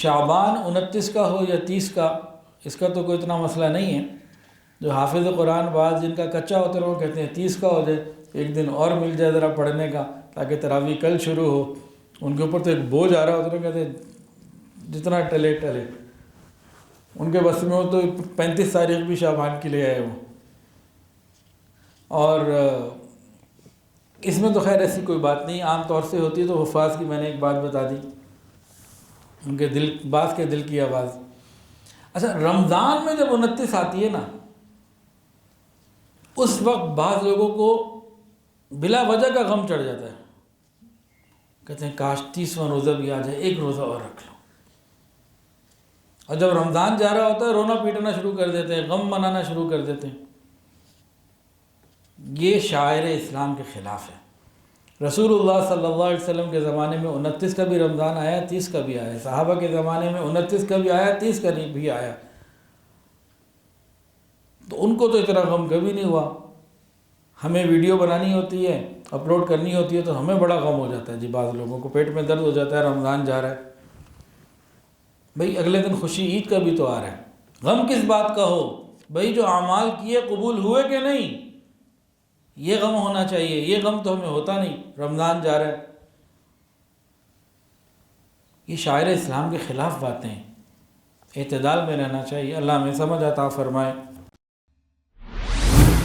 شعبان 29 کا ہو یا 30 کا، اس کا تو کوئی اتنا مسئلہ نہیں ہے. جو حافظ قرآن بعض جن کا کچا ہوتا ہے وہ کہتے ہیں 30 کا ہو جائے، ایک دن اور مل جائے ذرا پڑھنے کا تاکہ تراویح کل شروع ہو. ان کے اوپر تو ایک بوجھ آ رہا ہوتا ہے، کہتے ہیں جتنا ٹلے ٹلے. ان کے بس میں ہو تو 35 تاریخ بھی شعبان کی لے آئے وہ. اور اس میں تو خیر ایسی کوئی بات نہیں، عام طور سے ہوتی ہے. تو حفاظ کی میں نے ایک بات بتا دی، ان کے دل، بعض کے دل کی آواز. اچھا، رمضان میں جب 29 آتی ہے نا، اس وقت بعض لوگوں کو بلا وجہ کا غم چڑھ جاتا ہے. کہتے ہیں کاش 30واں روزہ بھی آ جائے، ایک روزہ اور رکھ لو. اور جب رمضان جا رہا ہوتا ہے رونا پیٹنا شروع کر دیتے ہیں، غم منانا شروع کر دیتے ہیں. یہ شاعر اسلام کے خلاف ہے. رسول اللہ صلی اللہ علیہ وسلم کے زمانے میں 29 کا بھی رمضان آیا، 30 کا بھی آیا. صحابہ کے زمانے میں 29 کا بھی آیا، 30 کا بھی آیا. تو ان کو تو اتنا غم کبھی نہیں ہوا. ہمیں ویڈیو بنانی ہوتی ہے، اپلوڈ کرنی ہوتی ہے تو ہمیں بڑا غم ہو جاتا ہے جی. بعض لوگوں کو پیٹ میں درد ہو جاتا ہے، رمضان جا رہا ہے. بھئی اگلے دن خوشی عید کا بھی تو آ رہا ہے. غم کس بات کا ہو؟ بھئی جو اعمال کیے قبول ہوئے کہ نہیں، یہ غم ہونا چاہیے. یہ غم تو ہمیں ہوتا نہیں، رمضان جا رہا ہے. یہ شاعر اسلام کے خلاف باتیں ہیں. اعتدال میں رہنا چاہیے. اللہ ہمیں سمجھ عطا فرمائے.